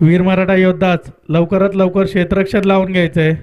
वीर मराठा योद्धाच लवकरात लवकर क्षेत्ररक्षण लावून घ्यायचंय.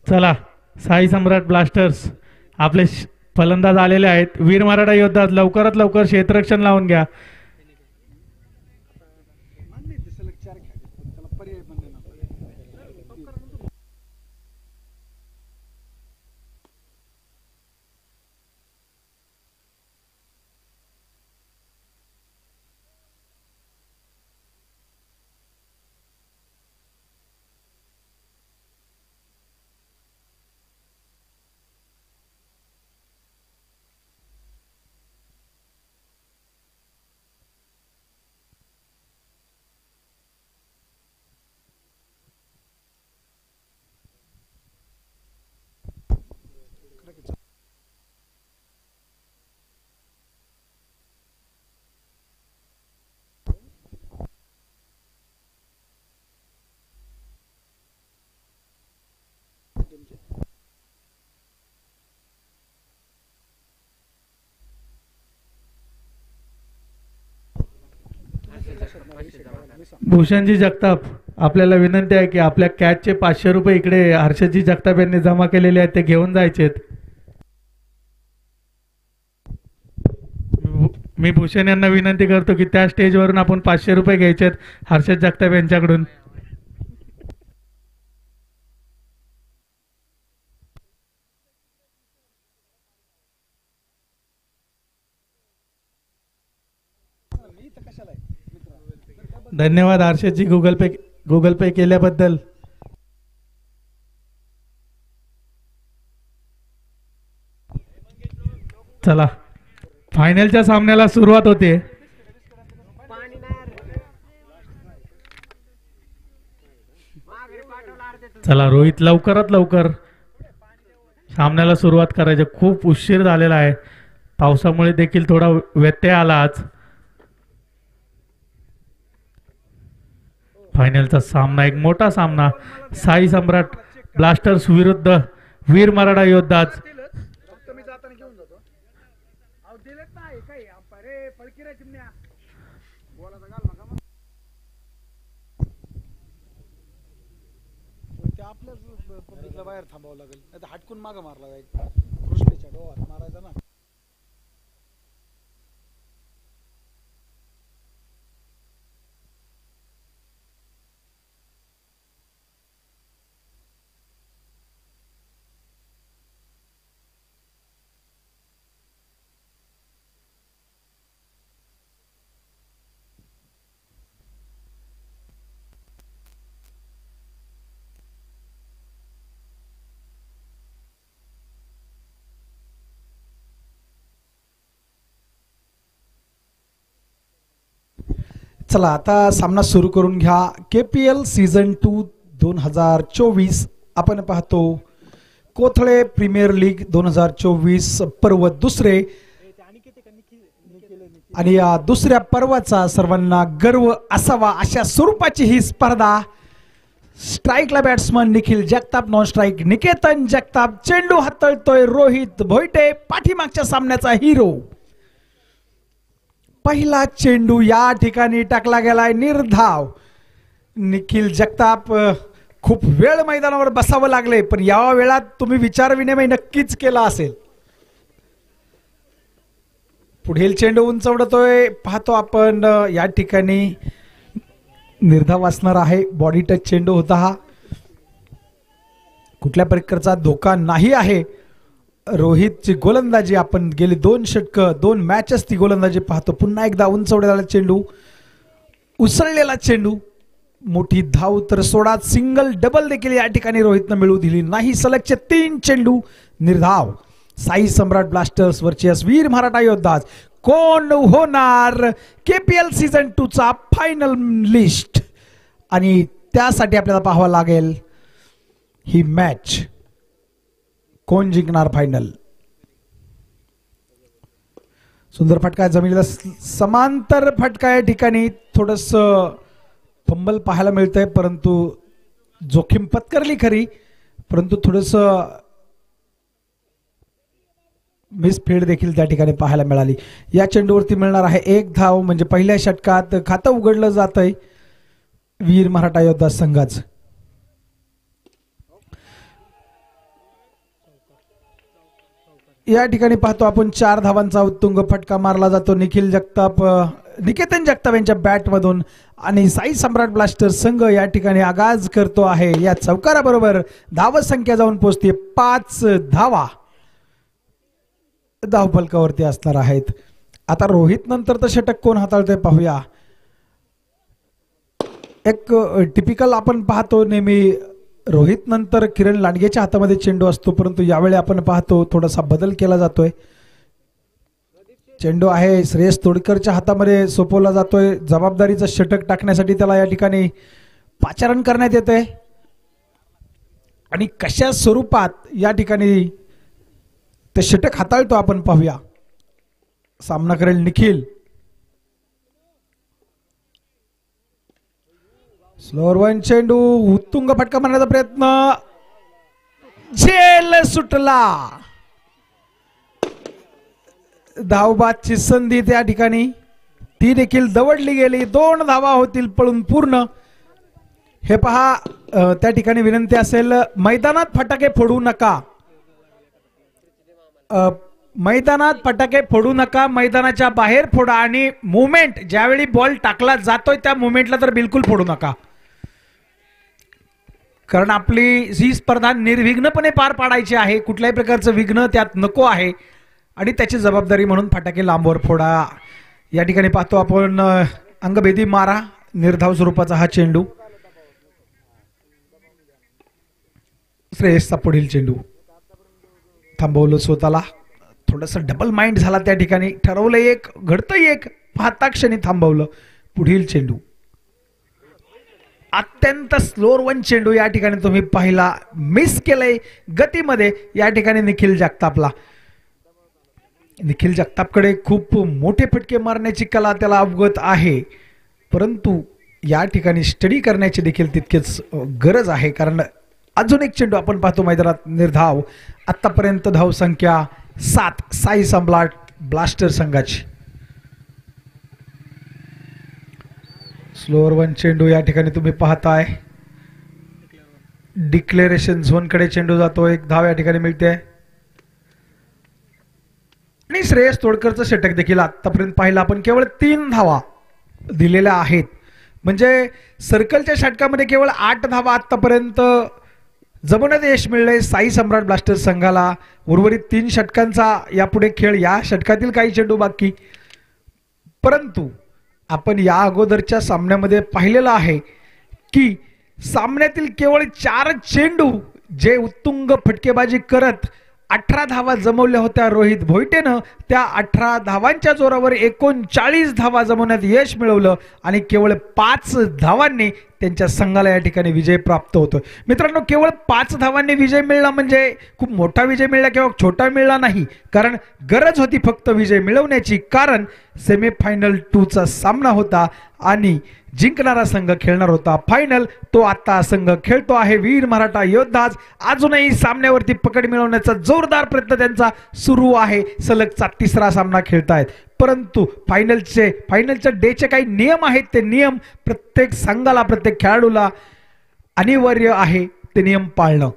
चला, साई सम्राट ब्लास्टर्स आपले फलंदाज आलेले आहेत. वीर मराठा योद्धा लवकरात लवकर क्षेत्ररक्षण लावून घ्या. भूषणजी जगताप, आपल्याला विनंती आहे की आपल्या कॅचचे 500 रुपये इकडे हर्षदजी जगताप यांनी जमा केलेले आहेत, ते घेऊन जायचेत. मी भूषण यांना विनंती करतो की त्या स्टेजवरून आपण 500 रुपये घ्यायचेत हर्षद जगताप यांच्याकडून. धन्यवाद हर्षदजी गुगल पे केल्याबद्दल. चला, फायनलच्या सामन्याला सुरुवात होते. चला रोहित, लवकरात लवकर सामन्याला सुरुवात करायची. खूप उशीर झालेला आहे, पावसामुळे देखील थोडा व्यत्यय आला आज. फायनलचा सामना एक मोठा सामना, साई सम्राट ब्लास्टर्स विरुद्ध वीर मराठा योद्धा. बाहेर थांबावं लागेल, नाही तर हटकून मागं मारला जाईल. कृष्णेच्या डोहात मारायचा ना. चला आता सामना सुरू करून घ्या. KPL सीझन 2 2024 आपण पाहतो कोथळे प्रीमियर लीग 2024 पर्व दुसरे आणि या दुसऱ्या पर्वाचा सर्वांना गर्व असावा अशा स्वरूपाची ही स्पर्धा. स्ट्राईकला batsman Nikhil Jagtap, non strike Niketan Jagtap. चेंडू हाताळतोय रोहित भोईटे, पाठीमागच्या सामन्याचा हिरो. पहिला चेंडू या ठिकाणी टाकला गेलाय निर्धाव. निखिल जगताप खूप वेळ मैदानावर बसावं लागले, पण या वेळात तुम्ही विचार विनिमय नक्कीच केला असेल. पुढील चेंडू उंचवडतोय, पाहतो आपण या ठिकाणी निर्धाव असणार आहे. बॉडी टच चेंडू होता हा, कुठल्या प्रकारचा धोका नाही आहे. रोहितची गोलंदाजी आपण गेली 2 षटकं 2 मॅचेस ती गोलंदाजी पाहतो. पुन्हा एकदा उंचवलेला चेंडू, उसळलेला चेंडू, मोठी धाव तर सोडा. सिंगल डबल देखील या ठिकाणी रोहितनं मिळवू दिली नाही. सलगचे 3 चेंडू निर्धाव. साई सम्राट ब्लास्टर्स वर्सेस वीर मराठा योद्धाज. कोण होणार KPL सीझन 2 चा फायनल लिस्ट, आणि त्यासाठी आपल्याला पाहावं लागेल ही मॅच कोण जिंकणार फायनल. सुंदर फटका जमिनीला समांतर फटका. या ठिकाणी थोडस फंबल पाहायला मिळतंय, परंतु जोखीम पत्करली खरी, परंतु थोडस मिसफील्ड देखील त्या ठिकाणी पाहायला मिळाली. या चेंडूवरती मिळणार आहे 1 धाव, म्हणजे पहिल्या षटकात खातं उघडलं जात आहे वीर मराठा योद्धा संघाचं. या ठिकाणी पाहतो आपण 4 धावांचा उत्तुंग फटका मारला जातो निकेतन जगताप यांच्या बॅट मधून, आणि साई सम्राट ब्लास्टर संघ या ठिकाणी आगाज करतो आहे. या चौकाराबरोबर धाव संख्या जाऊन पोहोचते 5 धावा धावफलकावरती असणार आहेत. आता रोहित नंतर तर षटक कोण हाताळतोय पाहूया. एक टिपिकल आपण पाहतो नेहमी रोहित नंतर किरण लांडगेच्या हातामध्ये चेंडू असतो, परंतु यावेळी आपण पाहतो थोडासा बदल केला जातोय. चेंडू आहे श्रेयस तोडकरच्या हातामध्ये सोपवला जातोय. जबाबदारीचं षटक टाकण्यासाठी त्याला या ठिकाणी पाचारण करण्यात येते, आणि कशा स्वरूपात या ठिकाणी ते षटक हाताळतो आपण पाहूया. सामना करेल निखिल. स्लोअर वन चेंडू, उत्तुंग फटका मारण्याचा प्रयत्न, झेल सुटला. धावबादची संधी त्या ठिकाणी ती देखील दवडली गेली. 2 धावा होतील पळून पूर्ण. हे पहा, त्या ठिकाणी विनंती असेल, मैदानात फटाके फोडू नका. मैदानात फटाके फोडू नका, मैदानाच्या बाहेर फोडा. आणि मुवमेंट ज्यावेळी बॉल टाकला जातोय त्या मुवमेंटला तर बिलकुल फोडू नका, कारण आपली ही स्पर्धा निर्विघ्नपणे पार पाडायची आहे. कुठल्याही प्रकारचं विघ्न त्यात नको आहे, आणि त्याची जबाबदारी म्हणून फटाके लांबवर फोडा. या ठिकाणी पाहतो आपण अंगभेदी मारा, निर्धाव स्वरूपाचा हा चेंडू. श्रेयसचा पुढील चेंडू थांबवलं स्वतःला. थोडस डबल माइंड झाला त्या ठिकाणी. ठरवलं एक, घडतं एक, पाहता क्षणी थांबवलं. पुढील चेंडू अत्यंत स्लोअर वन चेंडू या ठिकाणी तुम्ही पाहिला, मिस केलंय गतीमध्ये या ठिकाणी निखिल जगतापला. निखिल जगतापकडे खूप मोठे फटके मारण्याची कला त्याला अवगत आहे, परंतु या ठिकाणी स्टडी करण्याची देखील तितकेच गरज आहे, कारण अजून एक चेंडू आपण पाहतो मैदानात निर्धाव. आतापर्यंत धाव संख्या 7 साई सम्राट ब्लास्टर संघाची. स्लोअर वन चेंडू या ठिकाणी तुम्ही पाहताय. डिक्लेरेशन झोन कडे चेंडू जातो. 1 धाव या ठिकाणी मिळते, आणि श्रेयस तोडकरचं षटक देखील आतापर्यंत पाहिलं आपण केवळ 3 धावा दिलेल्या आहेत. म्हणजे सर्कलच्या षटकामध्ये केवळ 8 धावा आतापर्यंत जमवण्यात यश मिळले साई सम्राट ब्लास्टर संघाला. उर्वरित 3 षटकांचा यापुढे खेळ, या षटकातील काही चेंडू बाकी. परंतु आपण या अगोदरच्या सामन्यामध्ये पाहिलेलं आहे की सामन्यातील केवळ 4 चेंडू जे उत्तुंग फटकेबाजी करत 18 धावा जमवल्या होत्या रोहित भोईटेनं, त्या 18 धावांच्या जोरावर 39 धावा जमवण्यात यश मिळवलं, आणि केवळ 5 धावांनी त्यांच्या संघाला या ठिकाणी विजय प्राप्त होतोय. मित्रांनो, केवळ 5 धावांनी विजय मिळला म्हणजे खूप मोठा विजय मिळला किंवा छोटा मिळला नाही, कारण गरज होती फक्त विजय मिळवण्याची. कारण सेमीफायनल 2 चा सामना होता आणि जिंकणारा संघ खेळणार होता फायनल. तो आता संघ खेळतो आहे वीर मराठा योद्धाच. अजूनही सामन्यावरती पकड मिळवण्याचा जोरदार प्रयत्न त्यांचा सुरू आहे. सलगचा 3रा सामना खेळतायत, परंतु फायनलच्या डेचे काही नियम आहेत. ते नियम प्रत्येक संघाला, प्रत्येक खेळाडूला अनिवार्य आहे ते नियम पाळणं.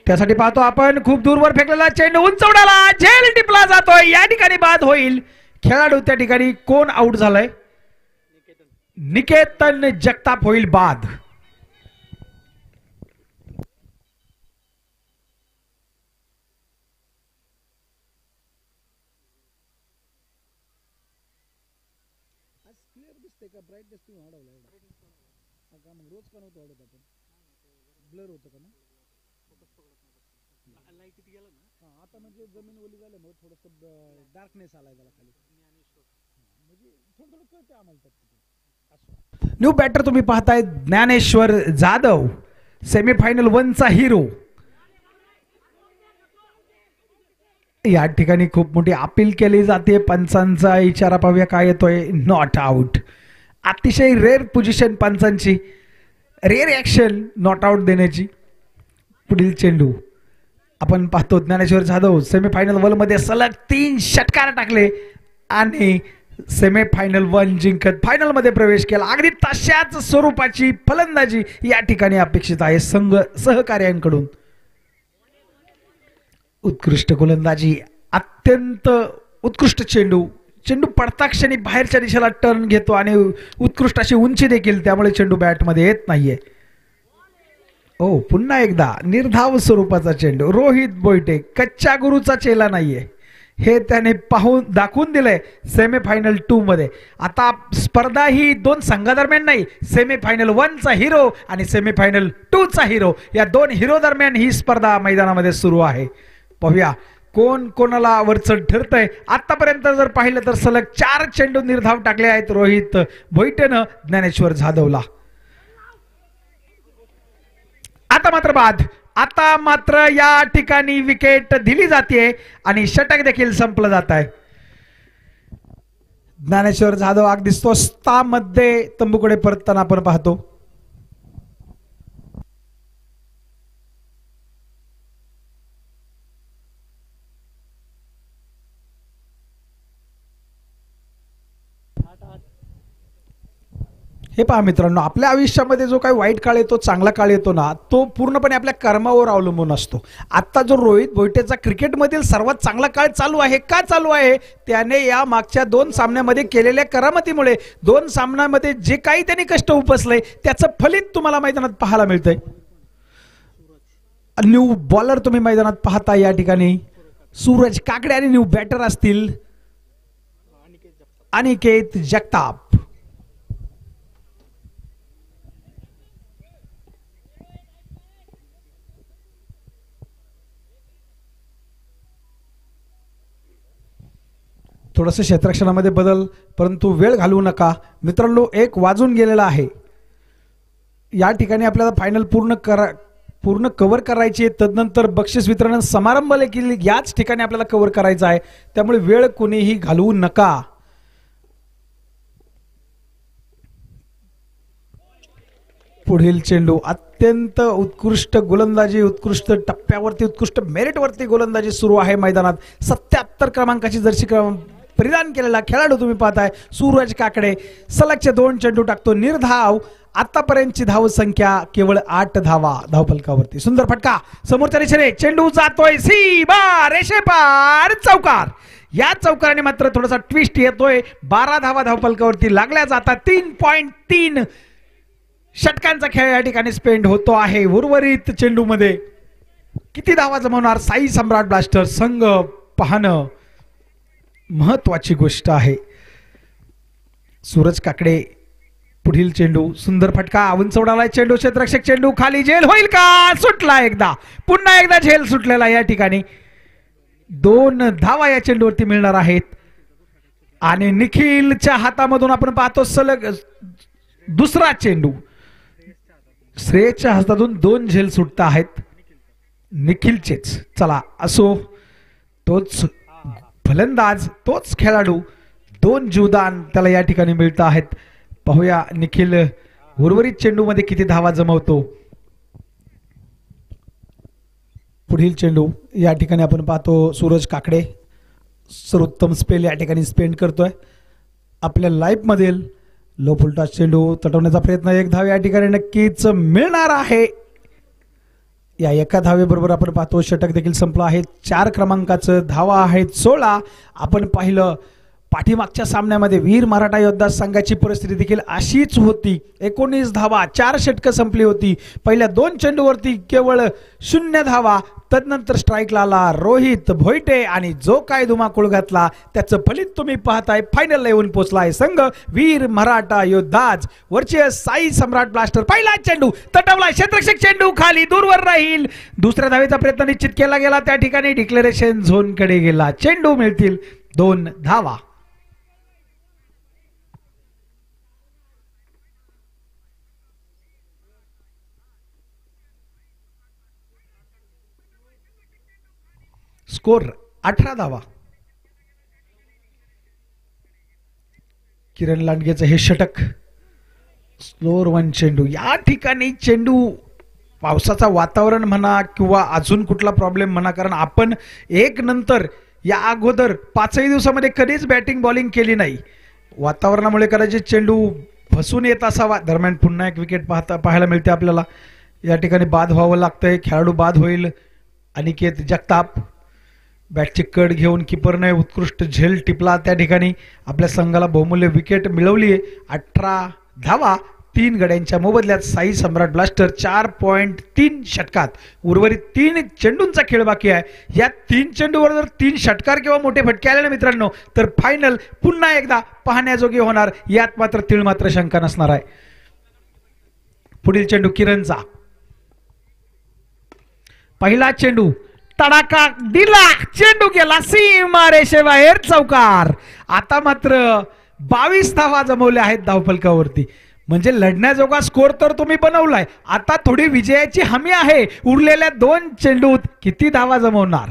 त्यासाठी पाहतो आपण खूप दूरवर फेकलेला चेंडू उंच उडाला, झेल टिपला जातोय. या ठिकाणी बाद होईल. खेळाडू त्या ठिकाणी कोण आउट झालाय? निकेतन जगताप होईल बाद. आता म्हणजे जमीन ओली झाल्यामुळे थोडस डार्कनेस आलाय त्याला खाली, म्हणजे थोडं थोडं कळतंय आम्हाला. न्यू बॅटर तुम्ही पाहताय ज्ञानेश्वर जाधव, सेमीफायनल 1 चा हिरो. या ठिकाणी खूप मोठी अपील केली जाते. पंचांचा इशारा पाहूया काय येतोय. Not out. अतिशय रेअर पोझिशन पंचांची, रेअर ऍक्शन नॉट आउट देण्याची. पुढील चेंडू आपण पाहतो ज्ञानेश्वर जाधव सेमीफायनल 1 मध्ये सलग 3 षटकार टाकले आणि सेमीफायनल 1 जिंकत फायनल मध्ये प्रवेश केला. अगदी तशाच स्वरूपाची फलंदाजी या ठिकाणी अपेक्षित आहे संघ सहकार्यांकडून. उत्कृष्ट गोलंदाजी, अत्यंत उत्कृष्ट चेंडू. चेंडू पडता क्षणी बाहेरच्या दिशेला टर्न घेतो आणि उत्कृष्ट अशी उंची देखील, त्यामुळे चेंडू बॅटमध्ये येत नाहीये. ओ पुन्हा एकदा निर्धाव स्वरूपाचा चेंडू. रोहित भोईटे कच्च्या गुरुचा चेला नाहीये, हे त्याने पाहून दाखवून दिलंय सेमीफायनल 2 मध्ये. आता स्पर्धा ही 2 संघादरम्यान नाही, सेमीफायनल 1 चा हिरो आणि सेमीफायनल 2 चा हिरो, या 2 हिरो दरम्यान ही स्पर्धा मैदानामध्ये सुरू आहे. पाहूया कोण कोणाला वरचढ ठरतंय. आतापर्यंत जर पाहिलं तर सलग 4 चेंडू निर्धाव टाकले आहेत रोहित भोईटेनं ज्ञानेश्वर जाधवला. आता मात्र या ठिकाणी विकेट दिली जाते आणि षटक देखील संपलं जात आहे. ज्ञानेश्वर जाधव अगदी स्वस्तामध्ये तंबूकडे परतताना आपण पाहतो. हे पहा मित्रांनो, आपल्या आयुष्यामध्ये जो काही वाईट काळ येतो, चांगला काळ येतो ना, तो पूर्णपणे आपल्या कर्मावर अवलंबून असतो. आता जो रोहित भोईटेचा क्रिकेटमधील सर्वात चांगला काळ चालू आहे, का चालू आहे? त्याने या मागच्या 2 सामन्यामध्ये केलेल्या करामतीमुळे, 2 सामन्यामध्ये जे काही त्यांनी कष्ट उपसले त्याचं फलित तुम्हाला मैदानात पाहायला मिळतंय. न्यू बॉलर तुम्ही मैदानात पाहता या ठिकाणी सूरज काकडे आणि न्यू बॅटर असतील अनिकेत जगताप. थोडंसं क्षेत्ररक्षणामध्ये बदल, परंतु वेळ घालवू नका मित्रांनो. 1 वाजून गेलेला आहे. या ठिकाणी आपल्याला फायनल पूर्ण कव्हर करायची आहे. तदनंतर बक्षीस वितरण समारंभ देखील याच ठिकाणी आपल्याला कव्हर करायचा आहे, त्यामुळे वेळ कोणीही घालवू नका. पुढील चेंडू अत्यंत उत्कृष्ट गोलंदाजी, उत्कृष्ट टप्प्यावरती, उत्कृष्ट मेरिटवरती गोलंदाजी सुरू आहे मैदानात. 77 क्रमांकाची जर्सी परिधान केलेला खेळाडू तुम्ही पाहताय सूरज काकडे. सलगचे 2 चेंडू टाकतो निर्धाव. आतापर्यंतची धाव संख्या केवळ 8 धावा धावफलकावरती. सुंदर फटका समोरच्या दिशेने, चेंडू जातोय सीमा रेषेपार, चौकार. या चौकाराने मात्र थोडासा ट्विस्ट येतोय. 12 धावा धावफलकावरती लागल्या जातात. 3.3 षटकांचा खेळ या ठिकाणी स्पेंड होतो आहे. उर्वरित चेंडू मध्ये किती धावा जमवणार साई सम्राट ब्लास्टर संघ पाहणं महत्वाची गोष्ट आहे. सूरज काकडे पुढील चेंडू, सुंदर फटका, उंच उडालाय चेंडू, क्षेत्ररक्षक चेंडू खाली, झेल होईल का? सुटला एकदा, पुन्हा एकदा झेल सुटलेला. या ठिकाणी 2 धावा या चेंडूवरती मिळणार आहेत आणि निखिलच्या हातामधून आपण पाहतो सलग दुसरा चेंडू श्रेयसच्या हातातून 2 झेल सुटत आहेत निखिलचेच. चला असो, तोच फलंदाज, तोच खेळाडू, 2 जीवदान त्याला या ठिकाणी मिळत आहेत. पाहूया निखिल उर्वरित चेंडू मध्ये किती धावा जमवतो. पुढील चेंडू या ठिकाणी आपण पाहतो सूरज काकडे सर्वोत्तम स्पेल या ठिकाणी स्पेंड करतोय. आपल्या लाईफ मधील लो फुलटॉस चेंडू तटवण्याचा प्रयत्न, 1 धाव या ठिकाणी नक्कीच मिळणार आहे. या एका धावेबरोबर आपण पाहतो षटक देखील संपलं आहे. 4 क्रमांकाचं धावा आहेत 16. आपण पाहिलं पाठीमागच्या सामन्यामध्ये वीर मराठा योद्धा संघाची परिस्थिती देखील अशीच होती. 19 धावा, 4 षटकं संपली होती. पहिल्या 2 चेंडूवरती केवळ 0 धावा. तदनंतर स्ट्राईकला आला रोहित भोईटे आणि जो काय धुमाकूळ घातला त्याचं फलित तुम्ही पाहताय. फायनलला येऊन पोहोचलाय संघ वीर मराठा योद्धाज वरचे साई सम्राट ब्लास्टर. पहिला चेंडू तटवला, क्षेत्ररक्षक चेंडू खाली दूरवर राहील. दुसऱ्या धावेचा प्रयत्न निश्चित केला गेला. त्या ठिकाणी डिक्लेरेशन झोन कडे गेला. चेंडू मिळतील 2 धावा. स्कोर 18 धावा. किरण लांडगेचं हे षटक. स्लोअर 1 चेंडू. या ठिकाणी चेंडू पावसाचा वातावरण म्हणा किंवा अजून कुठला प्रॉब्लेम म्हणा, कारण आपण 1 नंतर या अगोदर 5 दिवसामध्ये कधीच बॅटिंग बॉलिंग केली नाही. वातावरणामुळे कदाचित चेंडू फसून येत असावा. दरम्यान पुन्हा एक विकेट पाहायला मिळते आपल्याला. या ठिकाणी बाद व्हावं लागतंय. खेळाडू बाद होईल. अनिकेत जगताप बॅटची कड घेऊन किपरने उत्कृष्ट झेल टिपला. त्या ठिकाणी आपल्या संघाला बहुमूल्य विकेट मिळवली. 18 धावा 3 गड्यांच्या मोबदल्यात साई सम्राट ब्लास्टर 4.3 षटकात. उर्वरित 3 चेंडूंचा खेळ बाकी आहे. या 3 चेंडूवर जर 3 षटकार किंवा मोठे फटके आले ना मित्रांनो, तर फायनल पुन्हा एकदा पाहण्याजोगी होणार. यात मात्र तीळ मात्र शंका नसणार आहे. पुढील चेंडू किरणचा. पहिला चेंडू तडाखा दिला, चेंडू गेला सीमा रेषेबाहेर, चौकार. आता मात्र 22 धावा जमवल्या आहेत धावफलकावरती. म्हणजे लढण्याजोगा स्कोर तर तुम्ही बनवलाय. आता थोडी विजयाची हमी आहे. उरलेल्या 2 चेंडूत किती धावा जमवणार.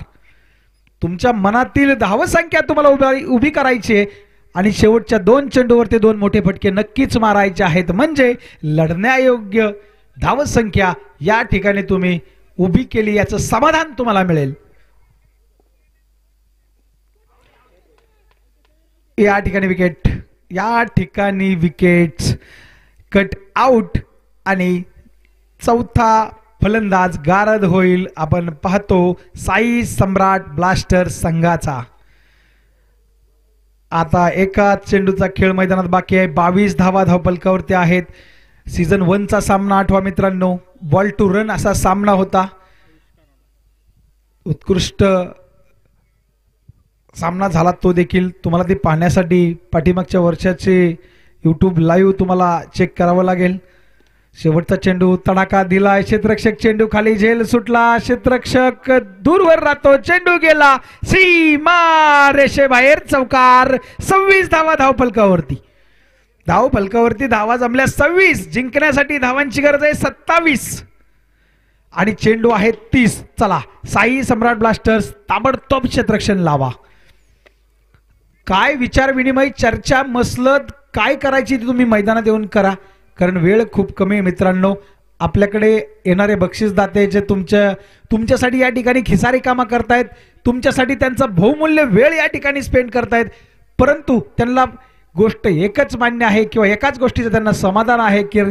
तुमच्या मनातील धावसंख्या तुम्हाला उभी करायची आहे आणि शेवटच्या 2 चेंडूवरती 2 मोठे फटके नक्कीच मारायचे आहेत. म्हणजे लढण्यायोग्य धावसंख्या या ठिकाणी तुम्ही उभी केली, याचं समाधान तुम्हाला मिळेल. या ठिकाणी विकेट, या ठिकाणी विकेट्स कट आउट आणि चौथा फलंदाज गारद होईल. आपण पाहतो साई सम्राट ब्लास्टर संघाचा. आता एका चेंडूचा खेळ मैदानात बाकी आहे. 22 धावा धावफलकावरती आहेत. सीझन 1चा सामना आठवा मित्रांनो. बॉल टू रन असा सामना होता. उत्कृष्ट सामना झाला तो देखील. तुम्हाला ते पाहण्यासाठी पाठीमागच्या वर्षाचे यूट्यूब लाईव्ह तुम्हाला चेक करावं लागेल. शेवटचा चेंडू तडाखा दिला, क्षेत्ररक्षक चेंडू खाली झेल सुटला, क्षेत्ररक्षक दूरवर राहतो, चेंडू गेला सीमा रेषेबाहेर, चौकार. 26 धावा धावफलकावरती. धावफलकावरती धावा जमल्या 26. जिंकण्यासाठी धावांची गरज आहे 27 आणि चेंडू आहे 30. चला साई सम्राट ब्लास्टर्स ताबडतोब क्षेत्ररक्षण लावा. काय विचार विनिमय, चर्चा, मसलत काय करायची ती तुम्ही मैदानात येऊन करा, कारण वेळ खूप कमी आहे मित्रांनो. आपल्याकडे येणारे बक्षीसदाते जे तुमच्यासाठी या ठिकाणी खिसारी कामं करतायत, तुमच्यासाठी त्यांचा बहुमूल्य वेळ या ठिकाणी स्पेंड करतायत, परंतु त्यांना गोष्ट एकच मान्य आहे किंवा एकाच गोष्टीचं त्यांना समाधान आहे की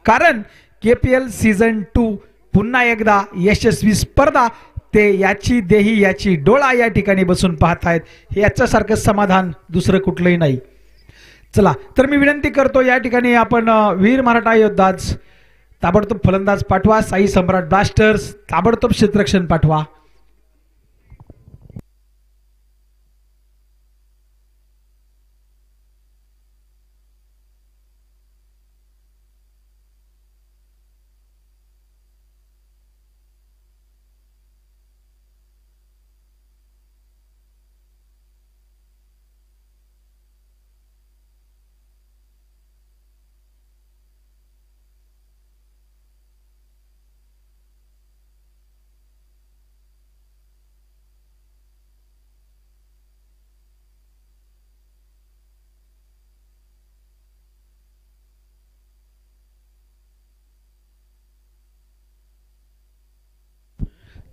कारण KPL सीझन 2 पुन्हा एकदा यशस्वी स्पर्धा ते याची देही याची डोळा या ठिकाणी बसून पाहतायत. याच्यासारखं समाधान दुसरं कुठलंही नाही. चला तर मी विनंती करतो या ठिकाणी आपण वीर मराठा योद्धाज ताबडतोब फलंदाज पाठवा. साई सम्राट ब्लास्टर्स ताबडतोब क्षेत्ररक्षण पाठवा.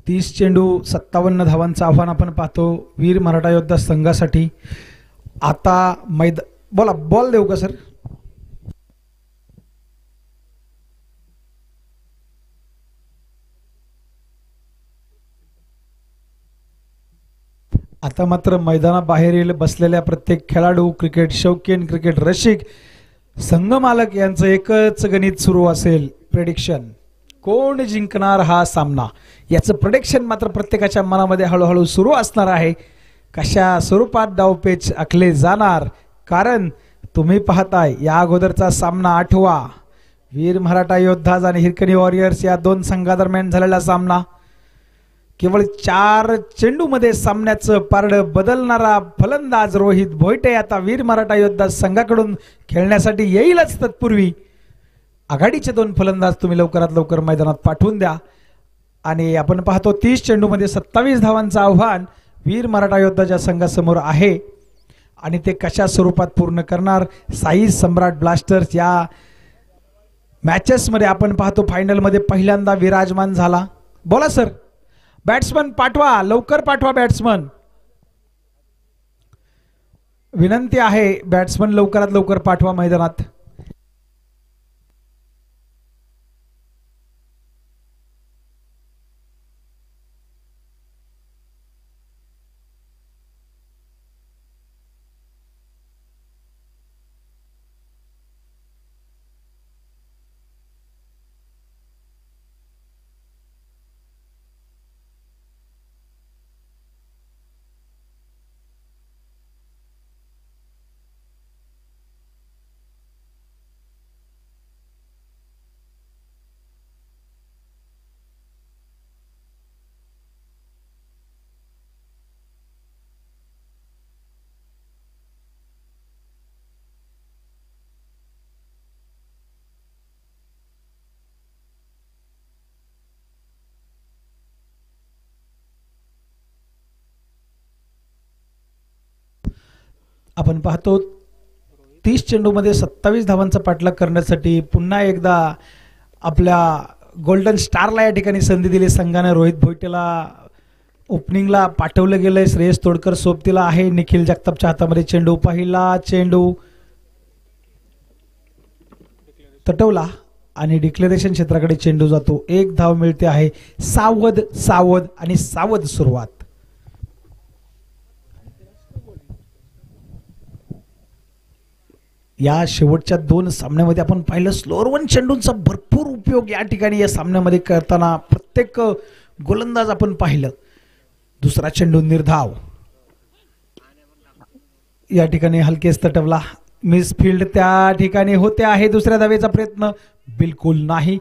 30 चेंडू 57 धावांचं आव्हान आपण पाहतो वीर मराठा योद्धा संघासाठी. आता बोला, बॉल देऊ का सर? आता मात्र मैदानाबाहेरील बसलेल्या प्रत्येक खेळाडू, क्रिकेट शौकीन, क्रिकेट रसिक, संघ मालक यांचं एकच गणित सुरू असेल, प्रेडिक्शन. कोण जिंकणार हा सामना याचं प्रेडिक्शन मात्र प्रत्येकाच्या मनामध्ये हळूहळू सुरू असणार आहे. कशा स्वरूपात डावपेच आखले जाणार, कारण तुम्ही पाहताय या अगोदरचा सामना 8वा वीर मराठा योद्धाज आणि हिरकणी वॉरियर्स या दोन संघादरम्यान झालेला सामना. केवळ 4 चेंडूमध्ये सामन्याचं पारडं बदलणारा फलंदाज रोहित भोईटे आता वीर मराठा योद्धा संघाकडून खेळण्यासाठी येईलच. तत्पूर्वी आघाडीचे 2 फलंदाज तुम्ही लवकरात लवकर मैदानात पाठवून द्या. आणि आपण पाहतो 30 चेंडूमध्ये 27 धावांचं आव्हान वीर मराठा योद्धाच्या संघासमोर आहे आणि ते कशा स्वरूपात पूर्ण करणार. साई सम्राट ब्लास्टर्स या मॅचेसमध्ये आपण पाहतो फायनलमध्ये पहिल्यांदा विराजमान झाला. बोला सर, बॅट्समन पाठवा, लवकर पाठवा बॅट्समन. विनंती आहे, बॅट्समन लवकरात लवकर पाठवा मैदानात. आपण पाहतो 30 चेंडूमध्ये 27 धावांचा पाठलाग करण्यासाठी पुन्हा एकदा आपल्या गोल्डन स्टारला या ठिकाणी संधी दिली संघाने. रोहित भोईटेला ओपनिंगला पाठवलं गेलंय. श्रेयस तोडकर सोबतीला आहे. निखिल जगतापच्या हातामध्ये चेंडू. पहिला चेंडू तटवला आणि डिक्लेरेशन क्षेत्राकडे चेंडू जातो. 1 धाव मिळते आहे. सावध सावध आणि सावध सुरुवात. या शेवटच्या 2 सामन्यामध्ये आपण पाहिलं स्लोअर 1 चेंडूंचा भरपूर उपयोग या ठिकाणी या सामन्यामध्ये करताना प्रत्येक गोलंदाज आपण पाहिलं. दुसरा चेंडू निर्धाव, या ठिकाणी हलकेच तटवला. मिसफिल्ड त्या ठिकाणी होते आहे. दुसऱ्या धावेचा प्रयत्न बिलकुल नाही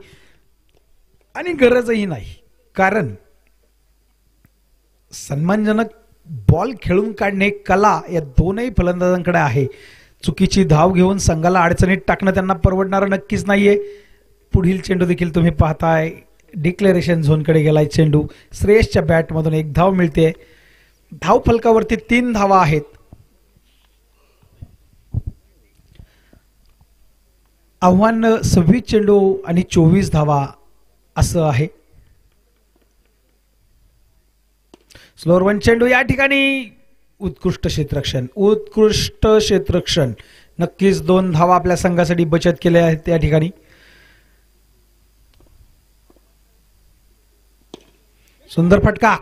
आणि गरजही नाही, कारण सन्मानजनक बॉल खेळून काढणे कला या दोनही फलंदाजांकडे आहे. चुकीची धाव घेऊन संघाला अडचणीत टाकणं त्यांना परवडणारं नक्कीच नाहीये. पुढील चेंडू देखील तुम्ही पाहताय डिक्लेरेशन झोनकडे गेलाय चेंडू. श्रेयसच्या बॅटमधून 1 धाव मिळते. धाव फलकावरती 3 धावा आहेत. आव्हान 26 चेंडू आणि 24 धावा असं आहे. स्लोअर 1 चेंडू या ठिकाणी उत्कृष्ट क्षेत्ररक्षण, उत्कृष्ट क्षेत्ररक्षण. नक्कीच 2 धावा आपल्या संघासाठी बचत केल्या आहेत त्या ठिकाणी. सुंदर फटका,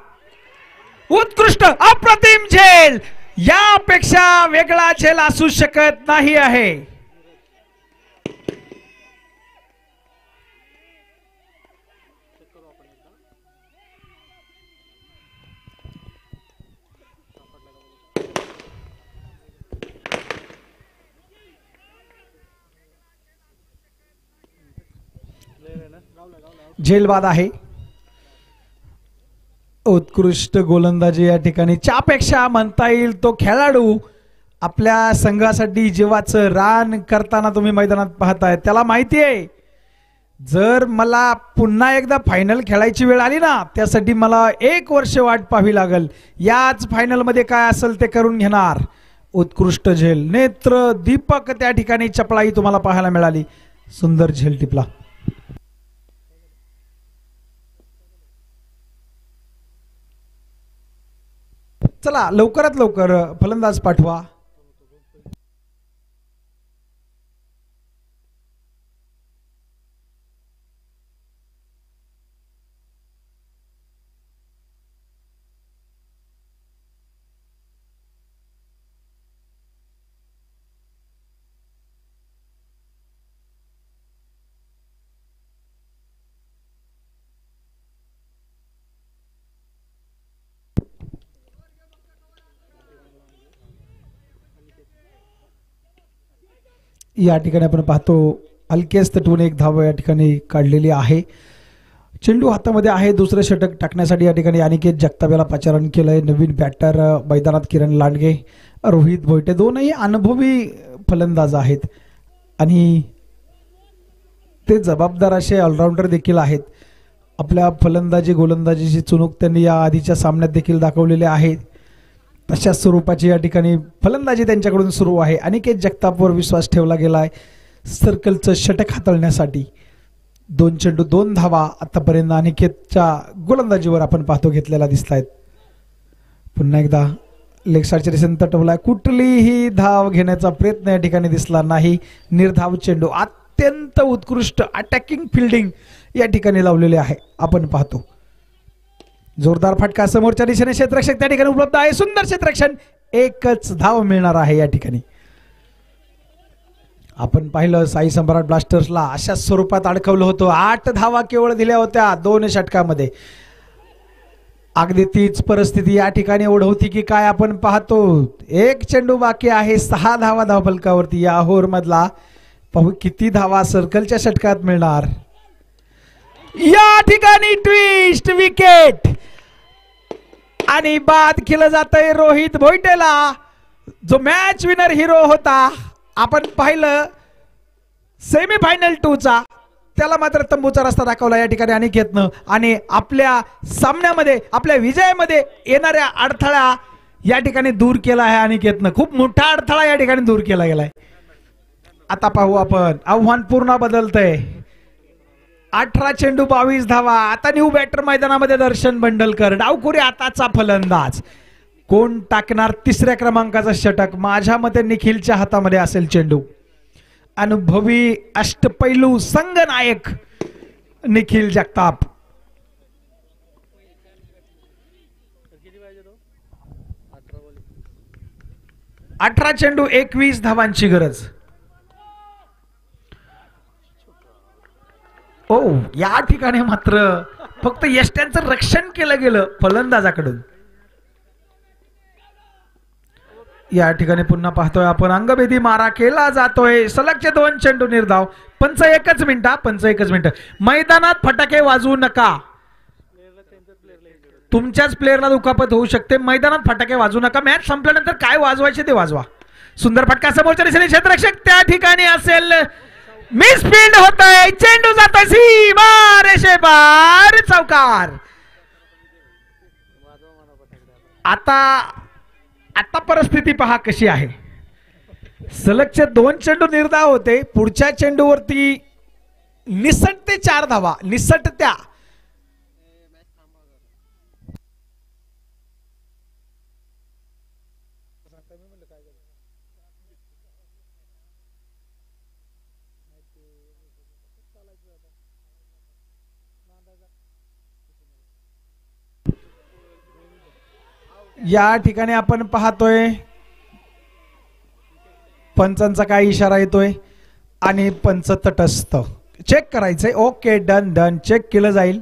उत्कृष्ट अप्रतिम झेल. यापेक्षा वेगळा झेल असू शकत नाही आहे. झेल बाद आहे. उत्कृष्ट गोलंदाजी या ठिकाणी. च्यापेक्षा म्हणता येईल तो खेळाडू आपल्या संघासाठी जीवाचं रान करताना तुम्ही मैदानात पाहताय. त्याला माहिती आहे जर मला पुन्हा एकदा फायनल खेळायची वेळ आली ना, त्यासाठी मला 1 वर्ष वाट पाहावी लागेल. याच फायनल मध्ये काय असेल ते करून घेणार. उत्कृष्ट झेल, नेत्र दीपक त्या ठिकाणी चपळाई तुम्हाला पाहायला मिळाली. सुंदर झेल टिपला. चला लवकरात लवकर फलंदाज पाठवा. या ठिकाणी आपण पाहतो हलकेच तटवून एक धाव या ठिकाणी काढलेली आहे. चेंडू हातामध्ये आहे. दुसरं षटक टाकण्यासाठी या ठिकाणी अनिकेत जगताप याला पाचारण केलंय. नवीन बॅटर मैदानात किरण लांडगे, रोहित भोईटे दोनही अनुभवी फलंदाज आहेत आणि ते जबाबदार असे ऑलराऊंडर देखील आहेत. आपल्या फलंदाजी गोलंदाजीची चुणूक त्यांनी या आधीच्या सामन्यात देखील दाखवलेले आहे. तशा स्वरूपाची या ठिकाणी फलंदाजी त्यांच्याकडून सुरू आहे. अनिकेत जगतापवर विश्वास ठेवला गेलाय सर्कलचं षटक हाताळण्यासाठी. 2 चेंडू 2 धावा आतापर्यंत अनिकेतच्या गोलंदाजीवर आपण पाहतो घेतलेला दिसत आहेत. पुन्हा एकदा लेग साईडच्या दिशेने तटवलाय. कुठलीही धाव घेण्याचा प्रयत्न या ठिकाणी दिसला नाही. निर्धाव चेंडू, अत्यंत उत्कृष्ट अटॅकिंग फिल्डिंग या ठिकाणी लावलेले आहे आपण पाहतो. जोरदार फटका समोरच्या दिशेने क्षेत्ररक्षक त्या ठिकाणी उपलब्ध आहे. सुंदर क्षेत्ररक्षण, एकच धाव मिळणार आहे या ठिकाणी. आपण पाहिलं साई सम्राट ब्लास्टर्सला अशा स्वरूपात अडकवलं होतं. 8 धावा केवळ दिल्या होत्या 2 षटकामध्ये. अगदी तीच परिस्थिती या ठिकाणी ओढवती की काय आपण पाहतो. 1 चेंडू बाकी आहे. 6 धावा धावफलकावरती. या ओव्हर मधला पाहू किती धावा सर्कलच्या षटकात मिळणार. या ठिकाणी ट्विस्ट विकेट आणि बाद केलं जातंय रोहित भोईटेला, जो मॅच विनर हिरो होता. आपण पाहिलं सेमीफायनल 2 चा, त्याला मात्र तंबूचा रस्ता दाखवला या ठिकाणी अनिकेतनं आणि आपल्या सामन्यामध्ये आपल्या विजयामध्ये येणाऱ्या अडथळा या ठिकाणी दूर केला आहे अनिकेतनं. खूप मोठा अडथळा या ठिकाणी दूर केला गेलाय. आता पाहू आपण, आव्हान पूर्ण बदलतंय. 18 चेंडू 22 धावा. आता न्यू बॅटर मैदानामध्ये दर्शन बंडलकर. डावखुरी आताचा फलंदाज कोण टाकणार 3ऱ्या क्रमांकाचा षटक. माझ्या मते निखिलच्या हातामध्ये असेल चेंडू. अनुभवी अष्टपैलू संघनायक निखिल जगताप. अठरा चेंडू 21 धावांची गरज. ओ या ठिकाणी मात्र फक्त यष्ट्यांचं रक्षण केलं गेलं फलंदाजाकडून. या ठिकाणी पुन्हा पाहतोय आपण अंगभेदी मारा केला जातोय. सलगचे 2 चेंडू निर्धाव. पंच एकच मिनिट. मैदानात फटाके वाजवू नका. तुमच्याच प्लेअरला दुखापत होऊ शकते. मैदानात फटाके वाजवू नका. मॅच संपल्यानंतर काय वाजवायचे ते वाजवा. सुंदर फटका समोरच्या दिशेने क्षेत्ररक्षक त्या ठिकाणी असेल. मिसफील्ड होतंय. चेंडू जातोय सीमा रेषेपार. चौकार. आता परिस्थिती पहा कशी आहे. सलगचे 2 चेंडू निर्धाव होते. पुढच्या चेंडूवरती निसटते 4 धावा. निसटत्या या ठिकाणी आपण पाहतोय पंचांचा काय इशारा येतोय आणि पंच तटस्थ. चेक करायचंय. Okay done. चेक केलं जाईल.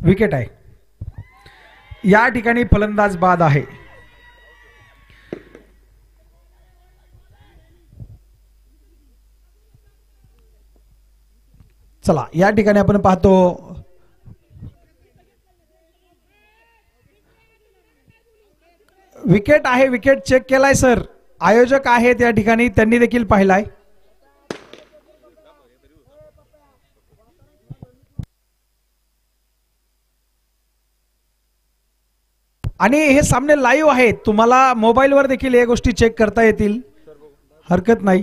विकेट आहे. या ठिकाणी फलंदाज बाद आहे. चला या ठिकाणी आपण पाहतो विकेट आहे, विकेट चेक केलाय सर. आयोजक आहेत या ठिकाणी, त्यांनी देखील पाहिलाय. आणि हे सामने लाईव्ह आहेत, तुम्हाला मोबाईलवर देखील या गोष्टी चेक करता येतील, हरकत नाही.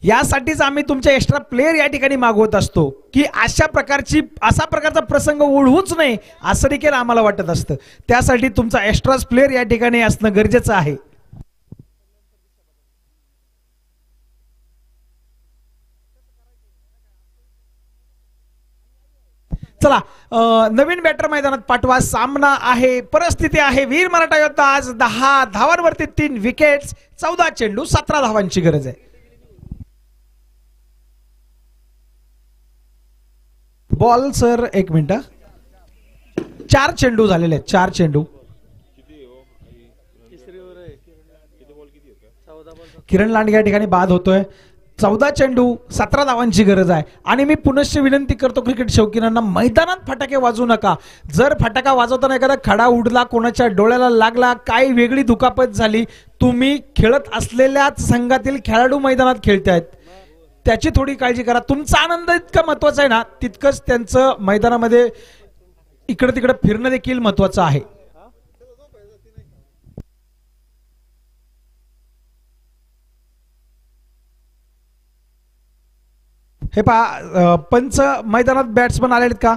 यासाठीच आम्ही तुमचे एक्स्ट्रा प्लेयर या ठिकाणी मागवत असतो की अशा प्रकारचा प्रसंग ओढवूच नये असं देखील आम्हाला वाटत असतं. त्यासाठी तुमचा एक्स्ट्रा प्लेयर या ठिकाणी असणं गरजेचं आहे. चला नवीन बॅटर मैदानात पाठवा. सामना आहे, परिस्थिती आहे. वीर मराठा योद्धा आज 10 धावांवरती 3 विकेट्स, 14 चेंडू, 17 धावांची गरज आहे. Ball sir 1 minute. 4 चेंडू झालेले आहेत, 4 चेंडू. किरण लांडगे या ठिकाणी बाद होतोय. 14 चेंडू, 17 धावांची गरज आहे. आणि मी पुनश्च विनंती करतो क्रिकेट शौकीनांना, मैदानात फटाके वाजवू नका. जर फटाका वाजवताना एखादा खडा उडला, कोणाच्या डोळ्याला लागला, काही वेगळी दुखापत झाली, तुम्ही खेळत असलेल्याच संघातील खेळाडू मैदानात खेळतायत, त्याची थोडी काळजी करा. तुमचा आनंद इतका महत्वाचा आहे ना, तितकंच त्यांचं मैदानामध्ये इकडे तिकडे फिरणं देखील महत्वाचं आहे. हे पहा, पंच मैदानात बॅट्समन आलेत का?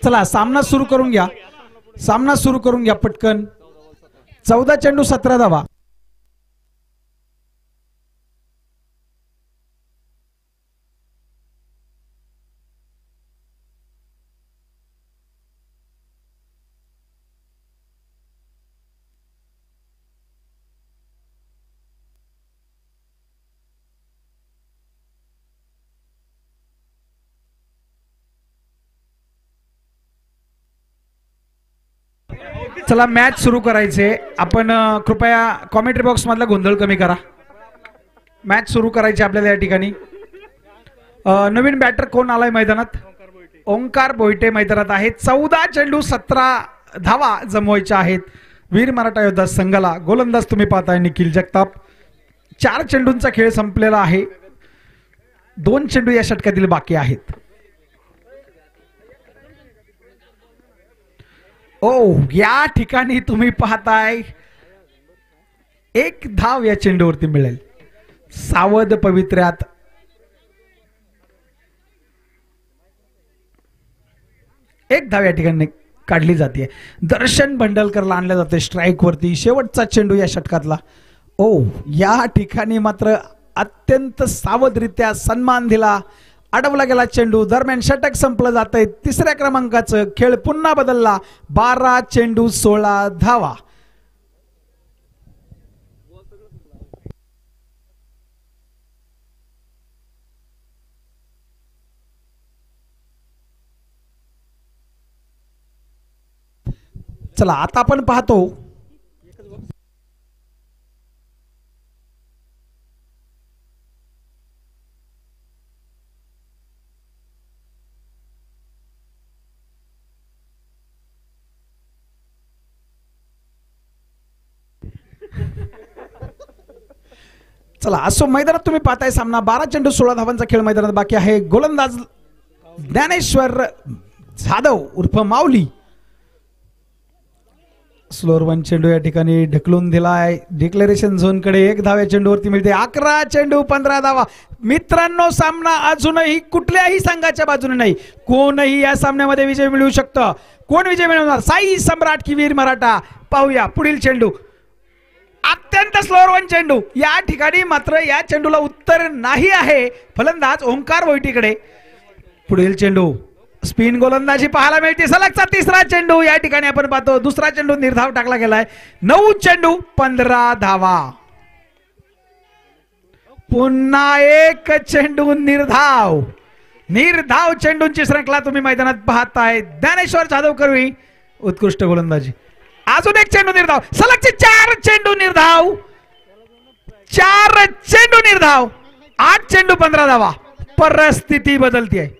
चला सामना सुरू करून घ्या, सामना सुरू करून घ्या पटकन. 14 चेंडू 17 धावा. चला मॅच सुरू करायचे. आपण कृपया कॉमेंट्री बॉक्स मधला गोंधळ कमी करा. मॅच सुरू करायची आपल्याला या ठिकाणी. नवीन बॅटर कोण आलाय मैदानात? ओंकार बोईटे मैदानात आहेत. 14 चेंडू 17 धावा जमवायच्या आहेत वीर मराठा योद्धा संघाला. गोलंदाज तुम्ही पाहताय निखिल जगताप. 4 चेंडूंचा खेळ संपलेला आहे. 2 चेंडू या षटकातील बाकी आहेत. ओ या ठिकाणी तुम्ही पाहताय 1 धाव या चेंडूवरती मिळेल. सावध पवित्र्यात 1 धाव या ठिकाणी काढली जाते. दर्शन भंडलकरला आणलं जाते स्ट्राईक वरती. शेवटचा चेंडू या षटकातला. ओ या ठिकाणी मात्र अत्यंत सावधरित्या सन्मान दिला. अडवला गेला चेंडू. दरम्यान षटक संपलं जात आहे. 3ऱ्या क्रमांकाचं खेळ पुन्हा बदलला. 12 चेंडू 16 धावा. चला आता आपण पाहतो चला असो मैदानात तुम्ही पाहताय सामना. 12 चेंडू 16 धावांचा खेळ मैदानात बाकी आहे. गोलंदाज ज्ञानेश्वर जाधव उर्फ माऊली. स्लोअर 1 चेंडू या ठिकाणी ढकलून दिलाय डिक्लेरेशन झोन कडे. 1 धाव या चेंडूवरती मिळते. 11 चेंडू 15 धावा. मित्रांनो सामना अजूनही कुठल्याही संघाच्या बाजूने नाही. कोणही या सामन्यामध्ये विजय मिळवू शकतं. कोण विजय मिळवणार? साई सम्राट की वीर मराठा? पाहूया. पुढील चेंडू अत्यंत स्लोअर 1 चेंडू. या ठिकाणी मात्र या चेंडूला उत्तर नाही आहे. फलंदाज ओंकार वैटीकडे. पुढील चेंडू स्पिन गोलंदाजी पाहायला मिळते. सलगचा 3रा चेंडू या ठिकाणी आपण पाहतो. 2रा चेंडू निर्धाव टाकला गेलाय. 9 चेंडू 15 धावा. पुन्हा 1 चेंडू निर्धाव. निर्धाव चेंडूंची श्रृंखला तुम्ही मैदानात पाहताय. ज्ञानेश्वर जाधव करवी उत्कृष्ट गोलंदाजी. अजून 1 चेंडू निर्धाव. सलगचे 4 चेंडू निर्धाव. 4 चेंडू निर्धाव. 8 चेंडू 15 धावा. परिस्थिती बदलती आहे.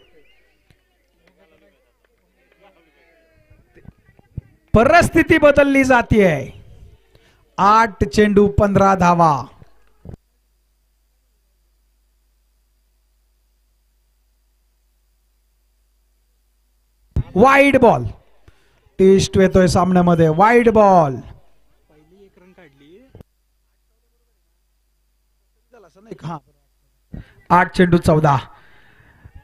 परिस्थिती बदलली जाते. 8 चेंडू 15 धावा. Wide ball. टेस्ट येतोय सामन्यामध्ये. Wide ball. 8 चेंडू 14.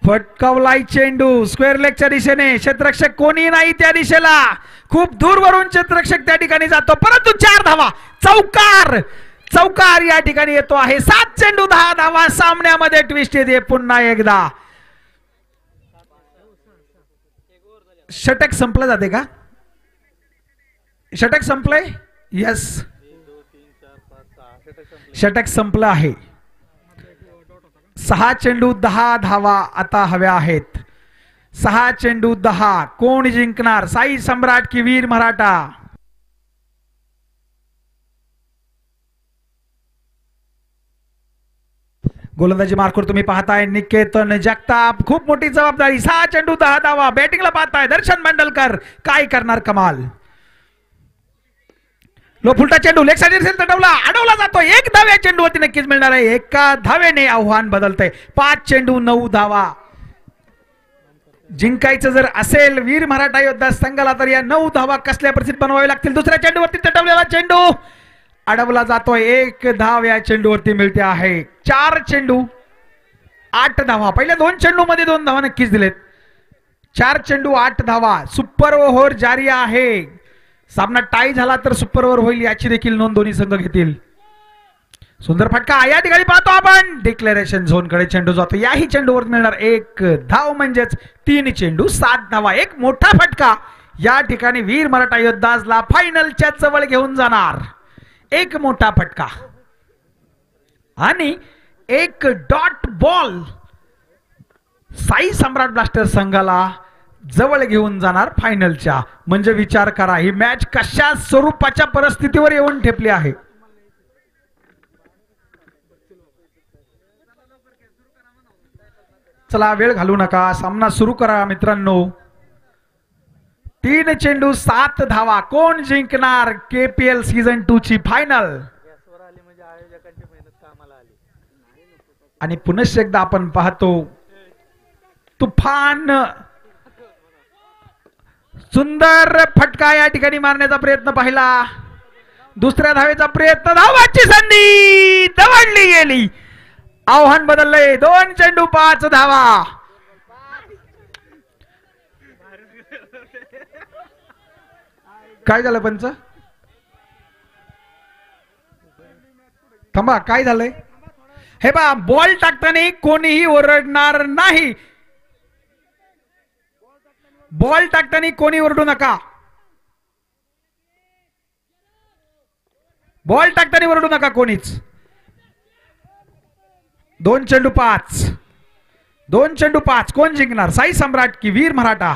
फटकावलाय चेंडू स्क्वेअर लेगच्या दिशेने. क्षेत्ररक्षक कोणी नाही त्या दिशेला. खूप दूरवरून क्षेत्ररक्षक त्या ठिकाणी जातो परंतु 4 धावा. चौकार. चौकार या ठिकाणी येतो आहे. 7 चेंडू 10 धावा. सामन्यामध्ये ट्विस्ट येते पुन्हा एकदा. षटक संपलं जाते का? षटक संपलंय. यस षटक संपलं आहे. 6 चेंडू 10 धावा आता हव्या आहेत. 6 चेंडू 10. कोण जिंकणार? साई सम्राट की वीर मराठा? गोलंदाजी मार्कवर तुम्ही पाहताय निकेतन जगताप. खूप मोठी जबाबदारी. 6 चेंडू 10 धावा. बॅटिंगला पाहताय दर्शन भांडलकर. काय करणार? कमाल. लो फुलटा चेंडू लेग साइड तटवला. अडवला जातो. 1 धाव या चेंडूवरती नक्कीच मिळणार आहे. 1 धावेने आव्हान बदलतंय. 5 चेंडू 9 धावा. जिंकायचं जर असेल वीर मराठा योद्धा संघाला तर या 9 धावा कसल्या परिस्थितीत बनवावे लागतील. 2ऱ्या चेंडूवरती तटवलेला चेंडू अडवला जातोय. 1 धाव या चेंडूवरती मिळते आहे. 4 चेंडू 8 धावा. पहिल्या 2 चेंडू मध्ये 2 धावा नक्कीच दिलेत. 4 चेंडू 8 धावा. सुपर ओव्हर जारी आहे. सामना टाय झाला तर सुपर ओव्हर होईल याची देखील नोंद दोन्ही संघ घेतील. सुंदर फटका या ठिकाणी पाहतो आपण. डिक्लेरेशन झोन कडे चेंडू जातो. याही चेंडूवर मिळणार एक धाव म्हणजेच 3 चेंडू 7 धावा. एक मोठा फटका या ठिकाणी वीर मराठा योद्धाजला फायनलच्या जवळ घेऊन जाणार. एक मोठा फटका आणि एक डॉट बॉल साई सम्राट ब्लास्टर संघाला जवळ घेऊन जाणार फायनलच्या. म्हणजे विचार करा ही मॅच कशा स्वरूपाच्या परिस्थितीवर येऊन ठेपली आहे. चला वेळ घालू नका, सामना सुरू करा मित्रांनो. 3 चेंडू 7 धावा. कोण जिंकणार KPL सीझन 2 ची फायनल? आणि पुनश्च एकदा आपण पाहतो तुफान सुंदर फटका या ठिकाणी मारण्याचा प्रयत्न पाहिला. दुसऱ्या धावेचा प्रयत्न. धावाची संधी दवडली गेली. आव्हान बदलले. 2 चेंडू 5 धावा. काय झालं पंच? थांबा, काय झालंय? हे बा बॉल टाकताना कोणीही ओरडणार नाही. बॉल टाकताना कोणी ओरडू नका. बॉल टाकताना ओरडू नका कोणीच. 2 चेंडू 5. 2 चेंडू 5. कोण जिंकणार साई सम्राट की वीर मराठा?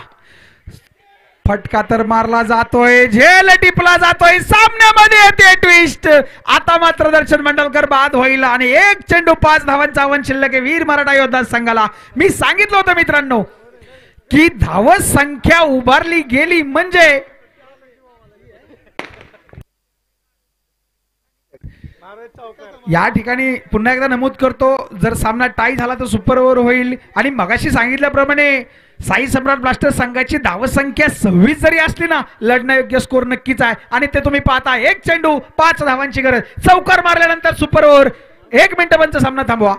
फटका तर मारला जातोय. झेल टिपला जातोय. सामन्यामध्ये येते ट्विस्ट. आता मात्र दर्शन मंडलकर बाद होईल आणि 1 चेंडू 5 धावांचा आव्हान शिल्लक आहे वीर मराठा योद्धा संघाला. मी सांगितलं होतं मित्रांनो की धाव संख्या उभारली गेली म्हणजे या ठिकाणी पुन्हा एकदा नमूद करतो, जर सामना टाय झाला तर सुपर ओव्हर होईल. आणि मगाशी सांगितल्याप्रमाणे साई सम्राट ब्लास्टर संघाची धावसंख्या 26 जरी असली ना, लढण्यायोग्य स्कोर नक्कीच आहे. आणि ते तुम्ही पाहता 1 चेंडू 5 धावांची गरज. चौकार मारल्यानंतर सुपर ओव्हर. 1 मिनिट पंच सामना थांबवा.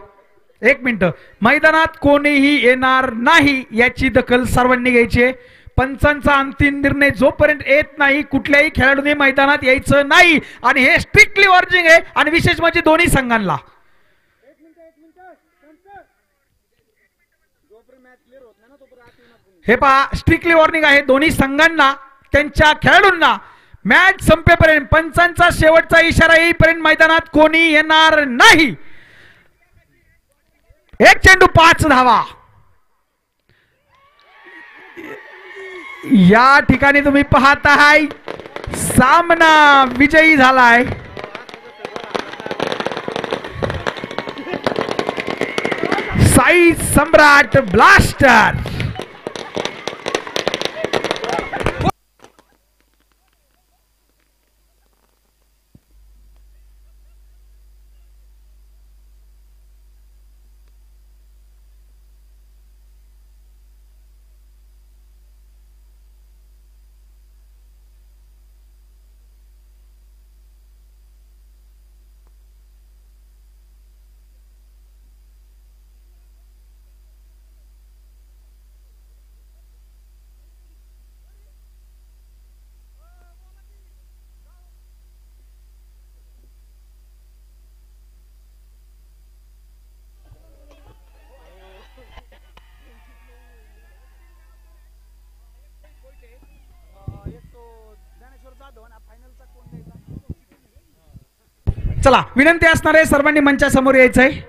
1 मिनिट. मैदानात कोणीही येणार नाही याची दखल सर्वांनी घ्यायची. पंचांचा अंतिम निर्णय जोपर्यंत येत नाही कुठल्याही खेळाडूने मैदानात यायचं नाही. आणि हे स्ट्रिक्टली वॉर्निंग आहे. आणि विशेष म्हणजे दोन्ही संघांना. हे पहा स्ट्रिक्टली वॉर्निंग आहे दोन्ही संघांना, त्यांच्या खेळाडूंना. मॅच संपेपर्यंत पंचांचा शेवटचा इशारा येईपर्यंत मैदानात कोणी येणार नाही. 1 चेंडू 5 धावा. या ठिकाणी तुम्ही पाहत आहाय सामना विजयी झालाय. साई सम्राट ब्लास्टर. चला विनंती असणार आहे सर्वांनी मंचासमोर यायचंय.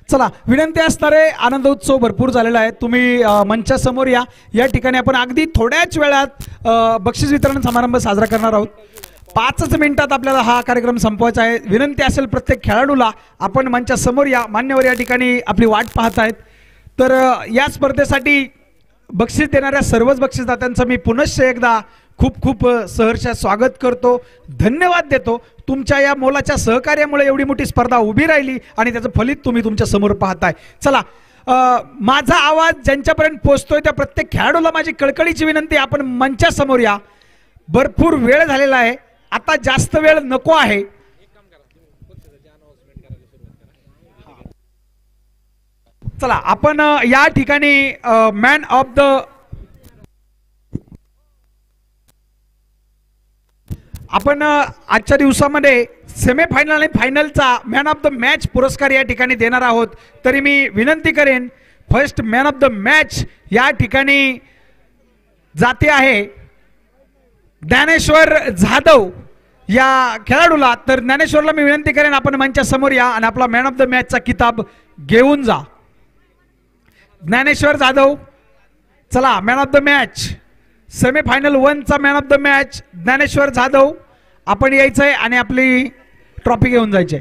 चला, विनंती असणारे आनंद उत्सव भरपूर झालेला आहे. तुम्ही मंचासमोर या. या ठिकाणी आपण अगदी थोड्याच वेळात बक्षीस वितरण समारंभ साजरा करणार आहोत. 5च मिनिटात आपल्याला हा कार्यक्रम संपवायचा आहे. विनंती असेल प्रत्येक खेळाडूला आपण मंचासमोर या. मान्यवर या ठिकाणी आपली वाट पाहत आहेत. तर या स्पर्धेसाठी बक्षीस देणाऱ्या सर्वच बक्षीसदात्यांचं मी पुनश्च एकदा खूप खूप सहर्ष स्वागत करतो, धन्यवाद देतो. तुमच्या या मोलाच्या सहकार्यामुळे एवढी मोठी स्पर्धा उभी राहिली आणि त्याचं फलित तुम्ही तुमच्या समोर पाहताय. चला, माझा आवाज ज्यांच्यापर्यंत पोहोचतोय त्या प्रत्येक खेळाडूला माझी कळकळीची विनंती, आपण मंचासमोर या. भरपूर वेळ झालेला आहे, आता जास्त वेळ नको आहे. चला, आपण या ठिकाणी मॅन ऑफ द आपण आजच्या दिवसामध्ये सेमीफायनल आणि फायनलचा मॅन ऑफ द मॅच पुरस्कार या ठिकाणी देणार आहोत. तरी मी विनंती करेन, first man of the match या ठिकाणी जाते आहे ज्ञानेश्वर जाधव या खेळाडूला. तर ज्ञानेश्वरला मी विनंती करेन आपण मंचासमोर या आणि आपला मॅन ऑफ द मॅचचा किताब घेऊन जा. ज्ञानेश्वर जाधव, चला, man of the match, semifinal 1चा man of the match Dnyaneshwar Jadhav, आपण यायचंय आणि आपली ट्रॉफी घेऊन जायची.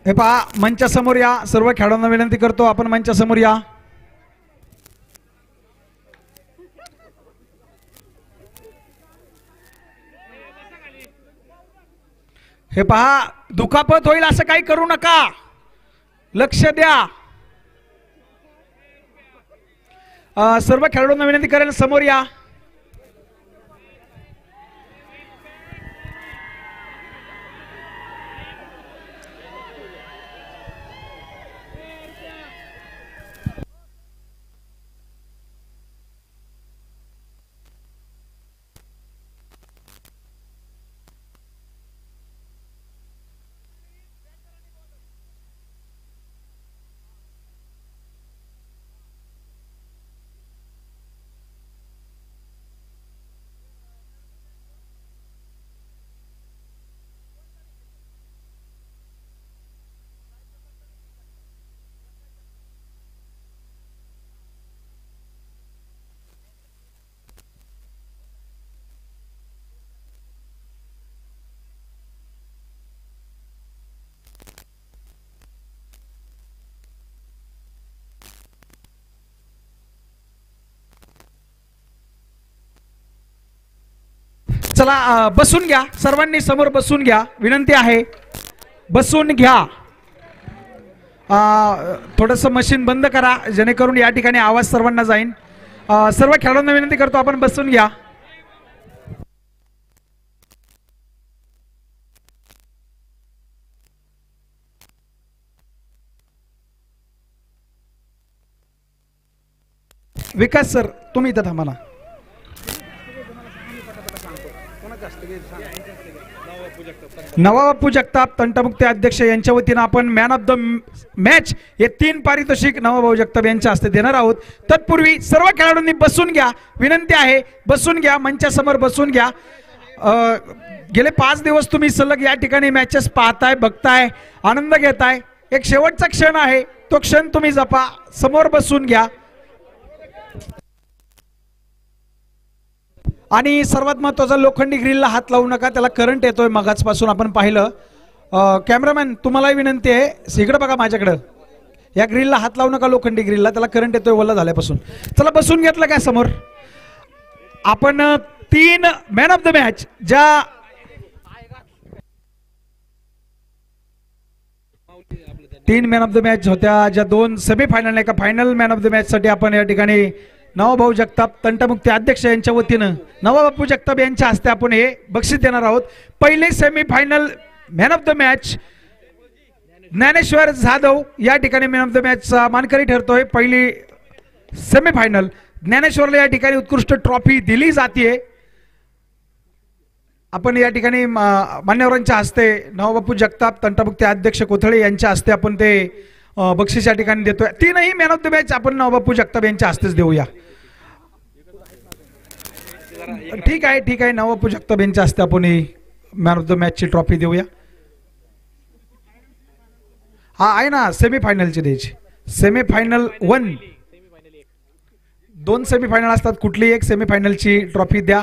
हे पहा, मंचासमोर या. सर्व खेळाडूंना विनंती करतो आपण मंचासमोर या. हे पहा, दुखापत होईल असं काही करू नका, लक्ष द्या. सर्व खेळाडूंना विनंती करेन समोर या. चला, बसून घ्या. सर्वांनी समोर बसून घ्या, विनंती आहे, बसून घ्या. थोडंसं मशीन बंद करा जेणेकरून या ठिकाणी आवाज सर्वांना जाईल. सर्व खेळाडूंना विनंती करतो आपण बसून घ्या. विकास सर, तुम्ही इथं थांबा ना. नवाबापू जगताप तंटमुक्ती अध्यक्ष यांच्या वतीनं आपण मॅन ऑफ द मॅच हे 3 पारितोषिक नवाबाबू जगताप यांच्या हस्ते देणार आहोत. तत्पूर्वी सर्व खेळाडूंनी बसून घ्या, विनंती आहे, बसून घ्या, मंचासमोर बसून घ्या. गेले 5 दिवस तुम्ही सलग या ठिकाणी मॅचेस पाहताय, बघताय, आनंद घेताय. एक शेवटचा क्षण आहे, तो क्षण तुम्ही जपा. समोर बसून घ्या. आणि सर्वात महत्त्वाचा, लोखंडी ग्रिलला हात लावू नका, त्याला करंट येतोय मगाचपासून आपण पाहिलं. कॅमेरामॅन, तुम्हालाही विनंती आहे, इकडे बघा माझ्याकडं. या ग्रिलला हात लावू नका, लोखंडी ग्रिलला, त्याला करंट येतोय वल्ला झाल्यापासून. चला, बसून घेतलं काय समोर. आपण 3 मॅन ऑफ द मॅच, ज्या 3 मॅन ऑफ द मॅच होत्या, ज्या 2 सेमीफायनल एका final man of the match साठी आपण या ठिकाणी नवाबाबू जगताप तंटमुक्ती अध्यक्ष यांच्या वतीनं नवाबापू जगताप यांच्या हस्ते आपण हे बक्षीस देणार आहोत. पहिले semifinal man of the match Dnyaneshwar Jadhav या ठिकाणी मॅन ऑफ द मॅचचा मानकरी ठरतोय. पहिली सेमीफायनल ज्ञानेश्वरला या ठिकाणी उत्कृष्ट ट्रॉफी दिली जाते. आपण या ठिकाणी मान्यवरांच्या हस्ते नवबापू जगताप तंटामुक्ती अध्यक्ष कोथळे यांच्या हस्ते आपण ते बक्षीस या ठिकाणी देतोय. तीनही मॅन ऑफ द मॅच आपण नवबापू जगताप यांच्या हस्तेच देऊया. ठीक आहे नवबापू जगताप यांच्या हस्ते आपण he man of the मॅचची trophy देऊया. हा आहे ना, सेमीफायनलची द्यायची. सेमीफायनल 1 2 सेमीफायनल असतात, कुठली एक सेमीफायनलची ट्रॉफी द्या.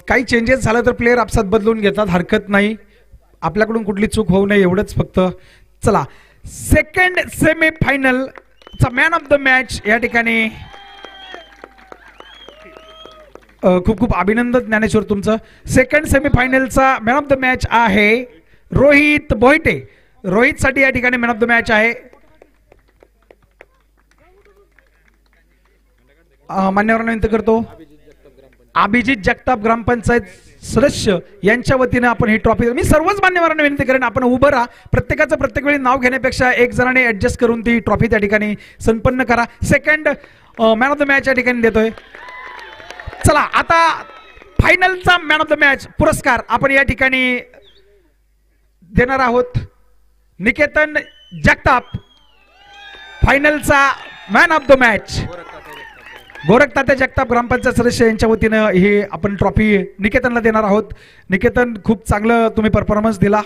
काही चेंजेस झालं तर प्लेयर आपसात बदलून घेतात, हरकत नाही. आपल्याकडून कुठली चूक होऊ नये एवढंच फक्त. चला, सेकंड सेमीफायनलचा मॅन ऑफ द मॅच या ठिकाणी खूप खूप अभिनंदन ज्ञानेश्वर तुमचं. सेकंड सेमीफायनलचा मॅन ऑफ द मॅच आहे रोहित बोयटे. रोहित साठी या ठिकाणी मॅन ऑफ द मॅच आहे. मान्यवरांना विनंती करतो, अभिजित जगताप ग्रामपंचायत सदस्य यांच्या वतीने आपण ही ट्रॉफी. मी सर्वच मान्यवरांना विनंती करेन, आपण उभं राहा. प्रत्येकाचं प्रत्येक वेळी नाव घेण्यापेक्षा एक जणाने ऍडजस्ट करून ती ट्रॉफी त्या ठिकाणी संपन्न करा. Second man of the match या ठिकाणी देतोय. चला, आता फायनलचा मॅन ऑफ द मॅच पुरस्कार आपण या ठिकाणी देणार आहोत. निकेतन जगताप फायनलचा मॅन ऑफ द मॅच. गोरखतात्या जगताप ग्रामपंचायत सदस्य यांच्या वतीनं ही आपण ट्रॉफी निकेतनला देणार आहोत. निकेतन, खूप चांगलं तुम्ही परफॉर्मन्स दिला.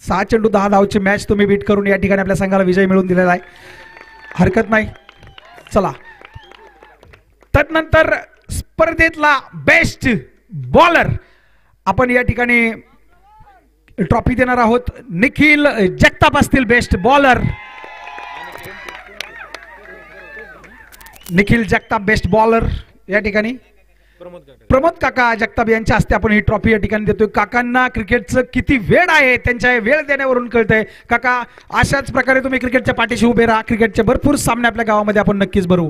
6 चेंडू 10 धावची मॅच तुम्ही बीट करून या ठिकाणी आपल्या संघाला विजय मिळवून दिलेला आहे, हरकत नाही. चला, तदनंतर स्पर्धेतला बेस्ट बॉलर आपण या ठिकाणी ट्रॉफी देणार आहोत. निखिल जगताप असतील best bowler. Nikhil Jagtap best bowler या ठिकाणी. प्रमोद काका जगताप यांच्या हस्ते आपण ही ट्रॉफी या ठिकाणी देतोय. काकांना क्रिकेटचं किती वेळ आहे त्यांच्या वेळ देण्यावरून कळतंय. काका, अशाच प्रकारे तुम्ही क्रिकेटच्या पाठीशी उभे राहा. क्रिकेटचे भरपूर सामने आपल्या गावामध्ये आपण नक्कीच भरू.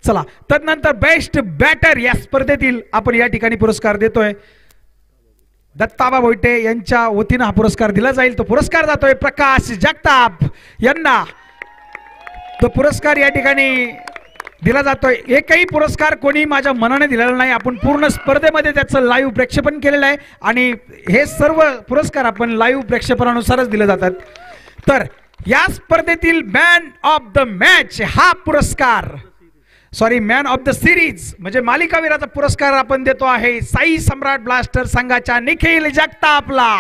चला, तदनंतर बेस्ट बॅटर या स्पर्धेतील आपण या ठिकाणी पुरस्कार देतोय. दत्ताबा भोईटे यांच्या वतीनं हा पुरस्कार दिला जाईल. तो पुरस्कार जातोय प्रकाश जगताप यांना. तो पुरस्कार या ठिकाणी दिला जातोय. एकही पुरस्कार कोणी माझ्या मनाने दिलेला नाही. आपण पूर्ण स्पर्धेमध्ये त्याचं लाईव्ह प्रेक्षेपण केलेलं आहे आणि हे सर्व पुरस्कार आपण लाईव्ह प्रेक्षेपणानुसारच दिले जातात. तर या स्पर्धेतील मॅन ऑफ द मॅच हा पुरस्कार, sorry, man of the series म्हणजे मालिकावीराचा पुरस्कार आपण देतो आहे साई सम्राट ब्लास्टर संघाच्या निखिल जगतापला.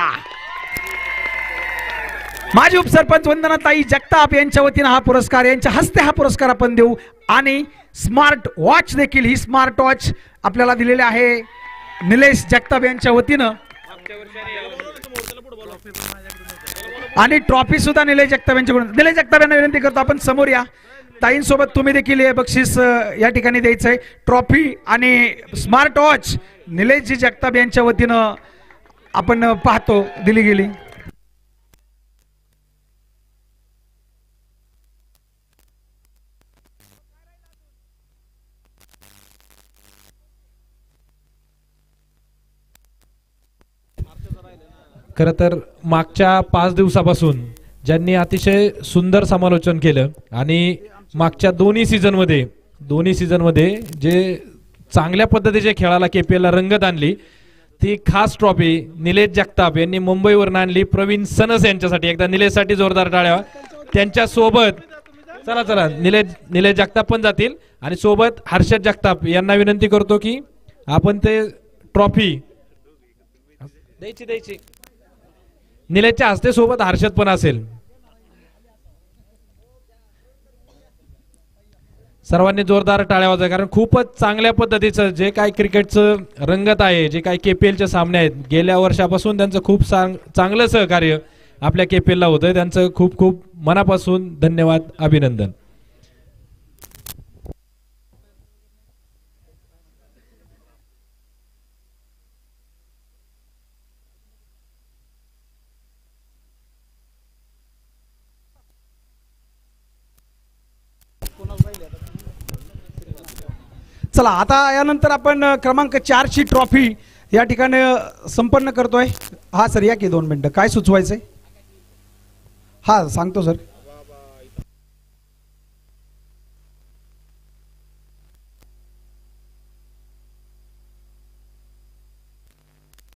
माजी उपसरपंच वंदनाताई जगताप यांच्या वतीनं हा पुरस्कार, यांच्या हस्ते हा पुरस्कार आपण देऊ. आणि स्मार्ट वॉच देखील, ही स्मार्ट वॉच आपल्याला दिलेली आहे निलेश जगताप यांच्या वतीनं. आणि ट्रॉफी सुद्धा निलेश जगताप यांच्याकडून. निलेश जगताप यांना विनंती करतो आपण समोर या. ताईंसोबत तुम्ही देखील हे बक्षीस या ठिकाणी द्यायचंय. ट्रॉफी आणि स्मार्ट वॉच निलेशजी जगताप यांच्या वतीनं आपण पाहतो दिली गेली. खरं तर मागच्या 5 दिवसापासून ज्यांनी अतिशय सुंदर समालोचन केलं आणि मागच्या दोन्ही सीझनमध्ये जे चांगल्या पद्धतीच्या खेळाला KPL ला रंगत आणली, ती खास ट्रॉफी निलेश जगताप यांनी मुंबईवरून आणली प्रवीण सनस यांच्यासाठी. एकदा निलेशसाठी जोरदार टाळ्या. त्यांच्या सोबत चला निलेश जगताप पण जातील आणि सोबत हर्षद जगताप यांना विनंती करतो की आपण ते ट्रॉफी द्यायची. निलेशच्या हस्ते सोबत हर्षद पण असेल. सर्वांनी जोरदार टाळ्या वाजवा, कारण खूपच चांगल्या पद्धतीचं जे काय क्रिकेटचं रंगत आहे, जे काय KPLचे सामने आहेत, गेल्या वर्षापासून त्यांचं खूप चांगलं सहकार्य आपल्या KPL ला होतं. त्यांचं खूप खूप मनापासून धन्यवाद, अभिनंदन. चला, आता यानंतर आपण क्रमांक 4 ची ट्रॉफी या ठिकाणी संपन्न करतोय. हा सर, या की 2 मिनिटं. काय सुचवायचंय? हा सांगतो सर.